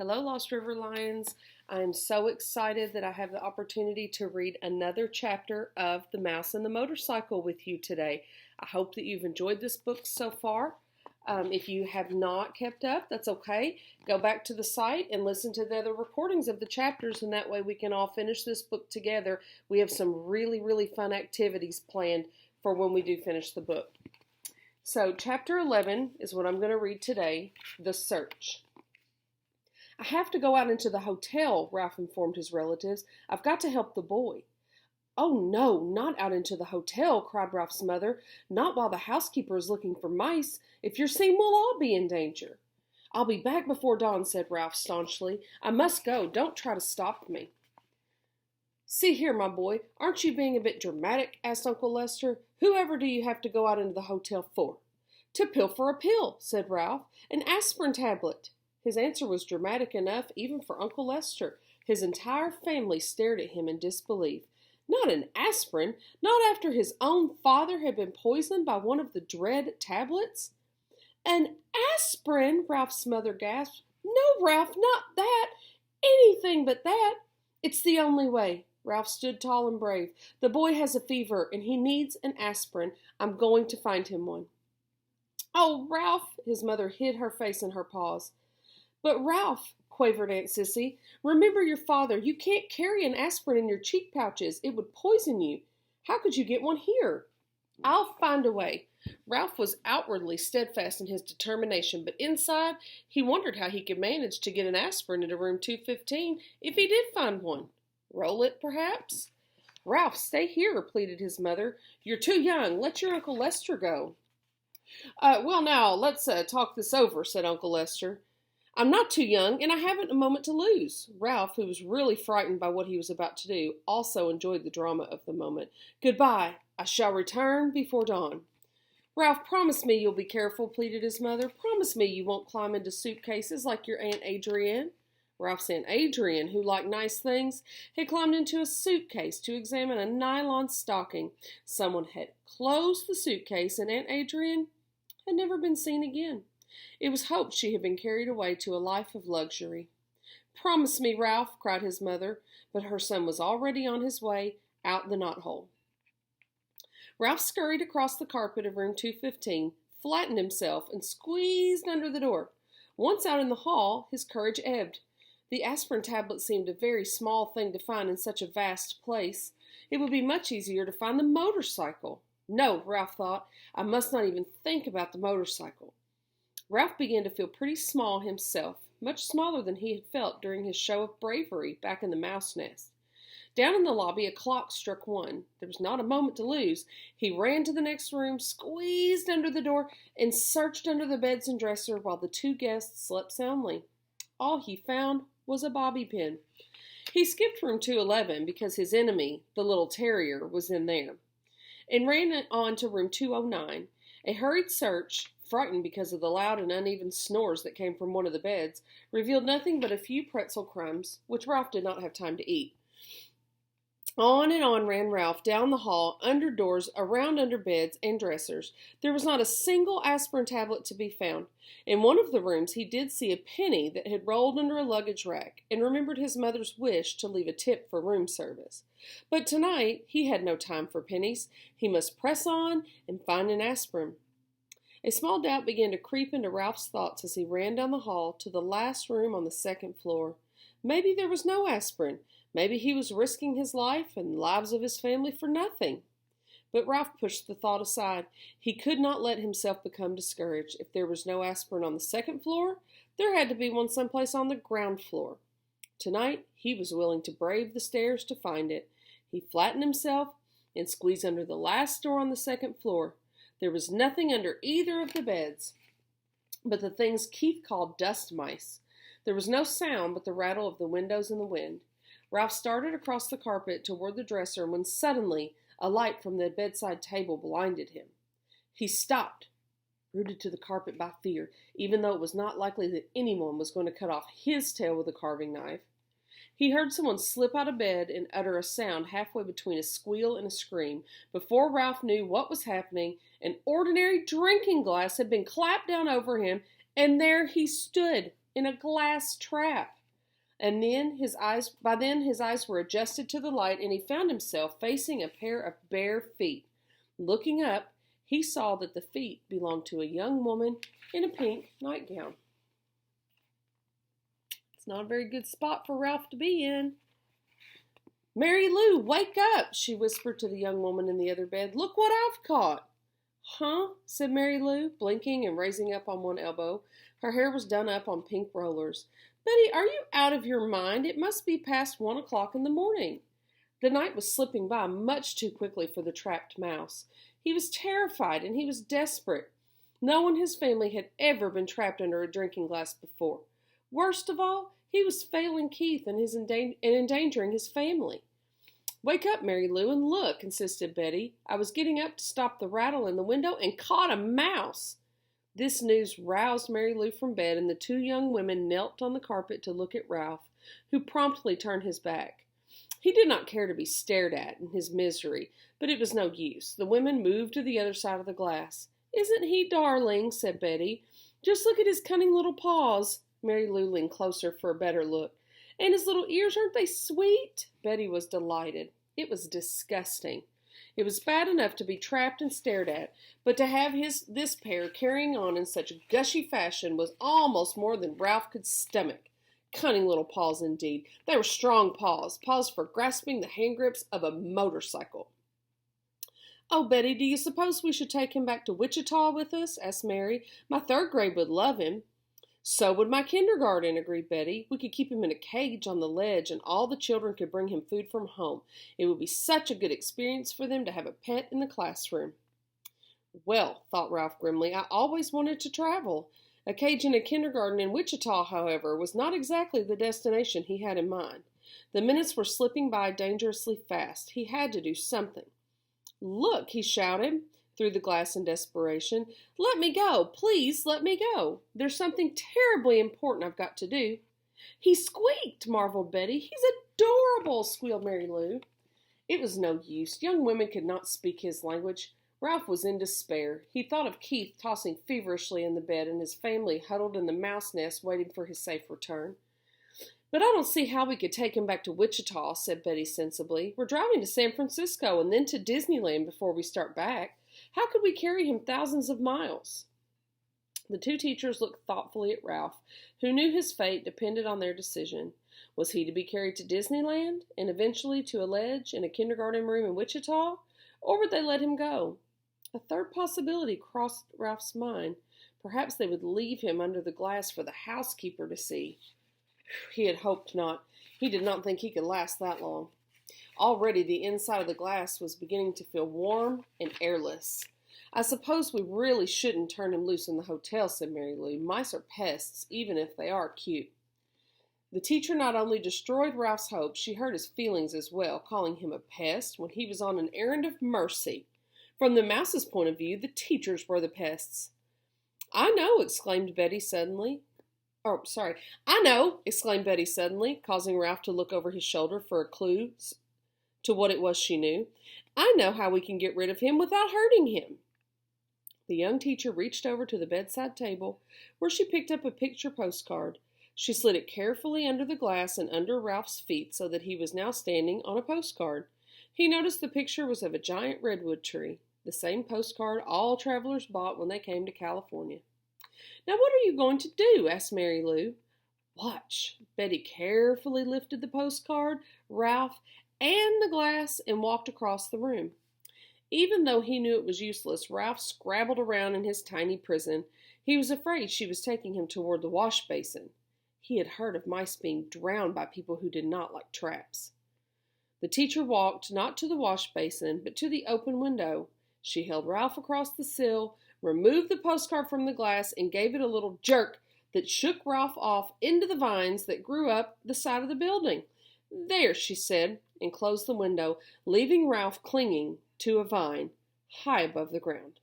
Hello, Lost River Lions. I'm so excited that I have the opportunity to read another chapter of The Mouse and the Motorcycle with you today. I hope that you've enjoyed this book so far. If you have not kept up, that's okay. Go back to the site and listen to the other recordings of the chapters, and that way we can all finish this book together. We have some really fun activities planned for when we do finish the book. So, chapter 11 is what I'm going to read today, The Search. I have to go out into the hotel, Ralph informed his relatives. I've got to help the boy. Oh, no, not out into the hotel, cried Ralph's mother. Not while the housekeeper is looking for mice. If you're seen, we'll all be in danger. I'll be back before dawn, said Ralph staunchly. I must go. Don't try to stop me. See here, my boy, aren't you being a bit dramatic? Asked Uncle Lester. Whoever do you have to go out into the hotel for? To pilfer a pill, said Ralph. An aspirin tablet. His answer was dramatic enough even for Uncle Lester. His entire family stared at him in disbelief. Not an aspirin? Not after his own father had been poisoned by one of the dread tablets? An aspirin? Ralph's mother gasped. No, Ralph, not that. Anything but that. It's the only way. Ralph stood tall and brave. The boy has a fever, and he needs an aspirin. I'm going to find him one. Oh, Ralph! His mother hid her face in her paws. But Ralph, quavered Aunt Sissy, remember your father. You can't carry an aspirin in your cheek pouches. It would poison you. How could you get one here? I'll find a way. Ralph was outwardly steadfast in his determination, but inside he wondered how he could manage to get an aspirin into room 215 if he did find one. Roll it, perhaps? Ralph, stay here, pleaded his mother. You're too young. Let your Uncle Lester go. Well, now, let's talk this over, said Uncle Lester. I'm not too young, and I haven't a moment to lose. Ralph, who was really frightened by what he was about to do, also enjoyed the drama of the moment. Goodbye. I shall return before dawn. Ralph, promise me you'll be careful, pleaded his mother. Promise me you won't climb into suitcases like your Aunt Adrienne. Ralph's Aunt Adrienne, who liked nice things, had climbed into a suitcase to examine a nylon stocking. Someone had closed the suitcase, and Aunt Adrienne had never been seen again. It was hoped she had been carried away to a life of luxury. Promise me, Ralph, cried his mother, but her son was already on his way out the knothole. Ralph scurried across the carpet of room 215, flattened himself, and squeezed under the door. Once out in the hall, his courage ebbed. The aspirin tablet seemed a very small thing to find in such a vast place. It would be much easier to find the motorcycle. No, Ralph thought, I must not even think about the motorcycle. Ralph began to feel pretty small himself, much smaller than he had felt during his show of bravery back in the mouse nest. Down in the lobby, a clock struck 1. There was not a moment to lose. He ran to the next room, squeezed under the door, and searched under the beds and dresser while the two guests slept soundly. All he found was a bobby pin. He skipped room 211 because his enemy, the little terrier, was in there, and ran on to room 209. A hurried search, frightened because of the loud and uneven snores that came from one of the beds, revealed nothing but a few pretzel crumbs, which Ralph did not have time to eat. On and on ran Ralph, down the hall, under doors, around under beds and dressers. There was not a single aspirin tablet to be found. In one of the rooms he did see a penny that had rolled under a luggage rack, and remembered his mother's wish to leave a tip for room service. But tonight he had no time for pennies. He must press on and find an aspirin. A small doubt began to creep into Ralph's thoughts as he ran down the hall to the last room on the second floor. Maybe there was no aspirin. Maybe he was risking his life and the lives of his family for nothing. But Ralph pushed the thought aside. He could not let himself become discouraged. If there was no aspirin on the second floor, there had to be one someplace on the ground floor. Tonight, he was willing to brave the stairs to find it. He flattened himself and squeezed under the last door on the second floor. There was nothing under either of the beds but the things Keith called dust mice. There was no sound but the rattle of the windows and the wind. Ralph started across the carpet toward the dresser when suddenly a light from the bedside table blinded him. He stopped, rooted to the carpet by fear, even though it was not likely that anyone was going to cut off his tail with a carving knife. He heard someone slip out of bed and utter a sound halfway between a squeal and a scream. Before Ralph knew what was happening, an ordinary drinking glass had been clapped down over him, and there he stood, in a glass trap. And then by then his eyes were adjusted to the light, and he found himself facing a pair of bare feet. Looking up, he saw that the feet belonged to a young woman in a pink nightgown. It's not a very good spot for Ralph to be in. "Mary Lou, wake up," she whispered to the young woman in the other bed. "Look what I've caught." "Huh?" said Mary Lou, blinking and raising up on one elbow. Her hair was done up on pink rollers. "Betty, are you out of your mind? It must be past 1 o'clock in the morning." The night was slipping by much too quickly for the trapped mouse. He was terrified and he was desperate. No one in his family had ever been trapped under a drinking glass before. Worst of all, he was failing Keith and endangering his family. "Wake up, Mary Lou, and look," insisted Betty. "I was getting up to stop the rattle in the window and caught a mouse." This news roused Mary Lou from bed, and the two young women knelt on the carpet to look at Ralph, who promptly turned his back. He did not care to be stared at in his misery, but it was no use. The women moved to the other side of the glass. "Isn't he darling?" said Betty. "Just look at his cunning little paws." Mary Lou leaned closer for a better look. "And his little ears, aren't they sweet?" Betty was delighted. It was disgusting. It was bad enough to be trapped and stared at, but to have this pair carrying on in such gushy fashion was almost more than Ralph could stomach. Cunning little paws indeed. They were strong paws, paws for grasping the hand grips of a motorcycle. "Oh, Betty, do you suppose we should take him back to Wichita with us?" asked Mary. "My third grade would love him." "So would my kindergarten," agreed Betty. "We could keep him in a cage on the ledge, and all the children could bring him food from home. It would be such a good experience for them to have a pet in the classroom." Well, thought Ralph grimly, I always wanted to travel. A cage in a kindergarten in Wichita, however, was not exactly the destination he had in mind. The minutes were slipping by dangerously fast. He had to do something. "Look," he shouted through the glass in desperation. "Let me go. Please let me go. There's something terribly important I've got to do." "He squeaked," marveled Betty. "He's adorable," squealed Mary Lou. It was no use. Young women could not speak his language. Ralph was in despair. He thought of Keith tossing feverishly in the bed and his family huddled in the mouse nest waiting for his safe return. "But I don't see how we could take him back to Wichita," said Betty sensibly. "We're driving to San Francisco and then to Disneyland before we start back. How could we carry him thousands of miles?" The two teachers looked thoughtfully at Ralph, who knew his fate depended on their decision. Was he to be carried to Disneyland and eventually to a ledge in a kindergarten room in Wichita, or would they let him go? A third possibility crossed Ralph's mind. Perhaps they would leave him under the glass for the housekeeper to see. He had hoped not. He did not think he could last that long. Already the inside of the glass was beginning to feel warm and airless. "I suppose we really shouldn't turn him loose in the hotel," said Mary Lou. "Mice are pests, even if they are cute." The teacher not only destroyed Ralph's hopes, she hurt his feelings as well, calling him a pest when he was on an errand of mercy. From the mouse's point of view, the teachers were the pests. "I know," exclaimed Betty suddenly. "I know," exclaimed Betty suddenly, causing Ralph to look over his shoulder for a clue to what it was she knew. "I know how we can get rid of him without hurting him." The young teacher reached over to the bedside table, where she picked up a picture postcard. She slid it carefully under the glass and under Ralph's feet so that he was now standing on a postcard. He noticed the picture was of a giant redwood tree, the same postcard all travelers bought when they came to California. "Now what are you going to do?" asked Mary Lou. "Watch." Betty carefully lifted the postcard, Ralph, and the glass and walked across the room. Even though he knew it was useless, Ralph scrabbled around in his tiny prison. He was afraid she was taking him toward the wash basin. He had heard of mice being drowned by people who did not like traps. The teacher walked not to the wash basin, but to the open window. She held Ralph across the sill, removed the postcard from the glass, and gave it a little jerk that shook Ralph off into the vines that grew up the side of the building. "There," she said, and closed the window, leaving Ralph clinging to a vine high above the ground.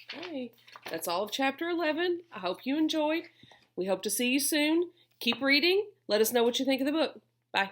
Okay, that's all of Chapter 11. I hope you enjoyed. We hope to see you soon. Keep reading. Let us know what you think of the book. Bye.